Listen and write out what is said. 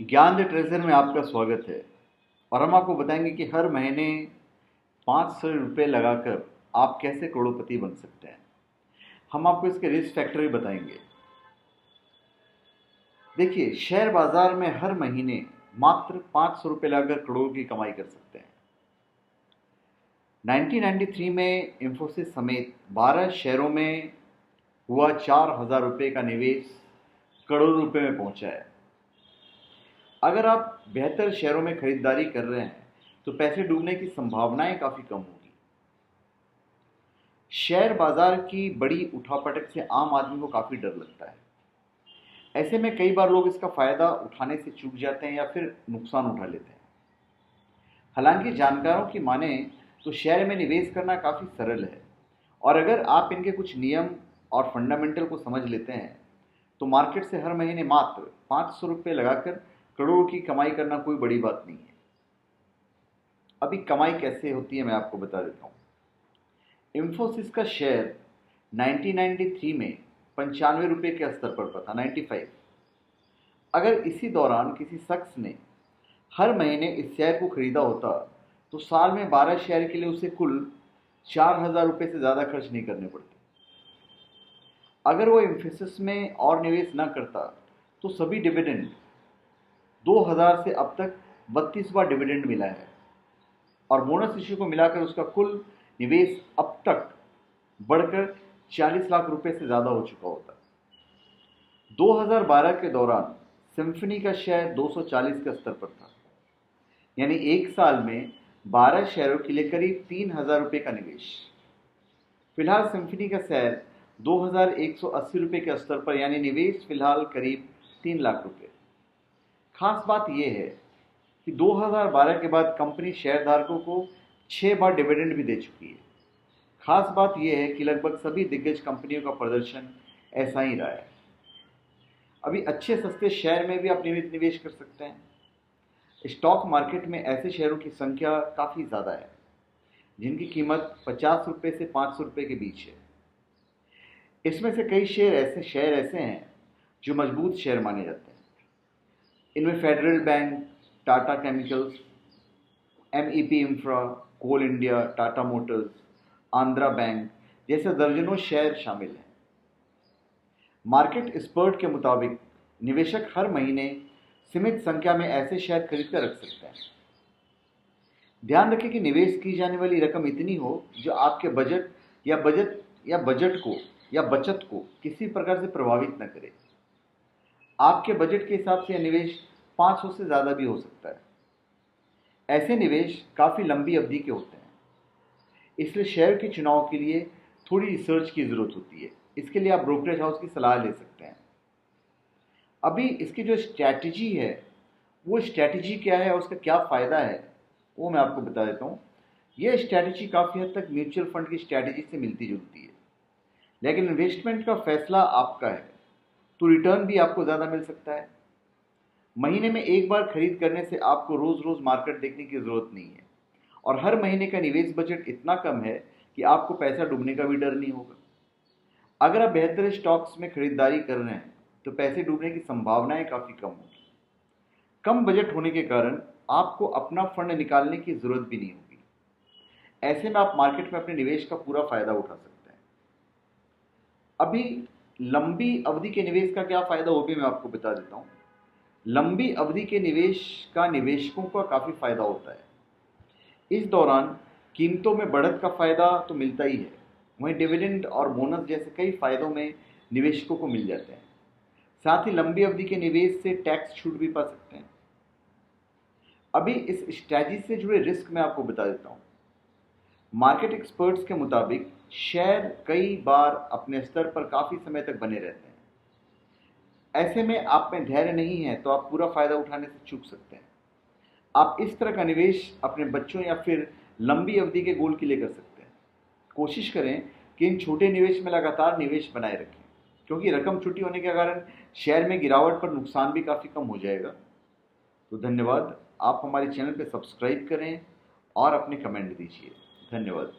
ज्ञान the treasure में आपका स्वागत है। और हम आपको बताएंगे कि हर महीने 500 रुपये लगाकर आप कैसे करोड़पति बन सकते हैं। हम आपको इसके रिस्क फैक्टर भी बताएंगे। देखिए, शेयर बाजार में हर महीने मात्र 500 रुपये लगाकर करोड़ों की कमाई कर सकते हैं। 1993 में इंफोसिस समेत 12 शेयरों में हुआ 4,000 रुपये का निवेश करोड़ों रुपए में पहुंचा है। अगर आप बेहतर शेयरों में खरीदारी कर रहे हैं तो पैसे डूबने की संभावनाएं काफी कम होगी। शेयर बाजार की बड़ी उठापटक से आम आदमी को काफी डर लगता है। ऐसे में कई बार लोग इसका फायदा उठाने से चूक जाते हैं या फिर नुकसान उठा लेते हैं। हालांकि जानकारों की माने तो शेयर में निवेश करना काफी सरल है, और अगर आप इनके कुछ नियम और फंडामेंटल को समझ लेते हैं तो मार्केट से हर महीने मात्र 500 रुपये लगाकर करोड़ों की कमाई करना कोई बड़ी बात नहीं है। अभी कमाई कैसे होती है मैं आपको बता देता हूँ। इंफोसिस का शेयर 1993 में 95 रुपये के स्तर पर था, 95। अगर इसी दौरान किसी शख्स ने हर महीने इस शेयर को खरीदा होता तो साल में 12 शेयर के लिए उसे कुल 4,000 रुपये से ज़्यादा खर्च नहीं करने पड़ते। अगर वो इंफोसिस में और निवेश न करता तो सभी डिविडेंड 2000 से अब तक 32 बार डिविडेंड मिला है, और बोनस इश्यू को मिलाकर उसका कुल निवेश अब तक बढ़कर 40 लाख रुपए से ज़्यादा हो चुका होता। 2012 के दौरान सिम्फनी का शेयर 240 के स्तर पर था, यानी एक साल में 12 शेयरों के लिए करीब 3,000 रुपये का निवेश। फिलहाल सिम्फनी का शेयर 2,180 रुपये के स्तर पर, यानी निवेश फिलहाल करीब 3 लाख रुपये। खास बात यह है कि 2012 के बाद कंपनी शेयरधारकों को 6 बार डिविडेंड भी दे चुकी है। खास बात यह है कि लगभग सभी दिग्गज कंपनियों का प्रदर्शन ऐसा ही रहा है। अभी अच्छे सस्ते शेयर में भी आप निवेश कर सकते हैं। स्टॉक मार्केट में ऐसे शेयरों की संख्या काफ़ी ज़्यादा है जिनकी कीमत 50 रुपये से 500 रुपये के बीच है। इसमें से कई शेयर ऐसे हैं जो मजबूत शेयर माने जाते हैं। इनमें Federal Bank, Tata Chemicals, MEP infra, Coal India, Tata Motors, Andhra Bank जैसे दर्जनों शेयर शामिल हैं। मार्केट एक्सपर्ट के मुताबिक निवेशक हर महीने सीमित संख्या में ऐसे शेयर खरीद कर रख सकते हैं। ध्यान रखें कि निवेश की जाने वाली रकम इतनी हो जो आपके बचत को किसी प्रकार से प्रभावित न करे। आपके बजट के हिसाब से यह निवेश 500 से ज़्यादा भी हो सकता है। ऐसे निवेश काफ़ी लंबी अवधि के होते हैं, इसलिए शेयर के चुनाव के लिए थोड़ी रिसर्च की ज़रूरत होती है। इसके लिए आप ब्रोकरेज हाउस की सलाह ले सकते हैं। अभी इसकी जो स्ट्रैटेजी है, वो स्ट्रैटेजी क्या है और उसका क्या फ़ायदा है, वो मैं आपको बता देता हूँ। यह स्ट्रैटेजी काफ़ी हद तक म्यूचुअल फंड की स्ट्रैटेजी से मिलती जुलती है, लेकिन इन्वेस्टमेंट का फैसला आपका है, तो रिटर्न भी आपको ज़्यादा मिल सकता है। महीने में एक बार खरीद करने से आपको रोज़ रोज़ मार्केट देखने की ज़रूरत नहीं है, और हर महीने का निवेश बजट इतना कम है कि आपको पैसा डूबने का भी डर नहीं होगा। अगर आप बेहतर स्टॉक्स में खरीदारी कर रहे हैं तो पैसे डूबने की संभावनाएं काफ़ी कम होगी। कम बजट होने के कारण आपको अपना फंड निकालने की ज़रूरत भी नहीं होगी। ऐसे में आप मार्केट में अपने निवेश का पूरा फायदा उठा सकते हैं। अभी लंबी अवधि के निवेश का क्या फ़ायदा, वो भी मैं आपको बता देता हूँ। लंबी अवधि के निवेश का निवेशकों का काफ़ी फायदा होता है। इस दौरान कीमतों में बढ़त का फायदा तो मिलता ही है, वहीं डिविडेंड और बोनस जैसे कई फायदों में निवेशकों को मिल जाते हैं। साथ ही लंबी अवधि के निवेश से टैक्स छूट भी पा सकते हैं। अभी इस स्ट्रैटेजी से जुड़े रिस्क मैं आपको बता देता हूँ। मार्केट एक्सपर्ट्स के मुताबिक शेयर कई बार अपने स्तर पर काफ़ी समय तक बने रहते हैं। ऐसे में आप में धैर्य नहीं है तो आप पूरा फायदा उठाने से चूक सकते हैं। आप इस तरह का निवेश अपने बच्चों या फिर लंबी अवधि के गोल के लिए कर सकते हैं। कोशिश करें कि इन छोटे निवेश में लगातार निवेश बनाए रखें, क्योंकि रकम छोटी होने के कारण शेयर में गिरावट पर नुकसान भी काफ़ी कम हो जाएगा। तो धन्यवाद। आप हमारे चैनल पर सब्सक्राइब करें और अपने कमेंट दीजिए। धन्यवाद।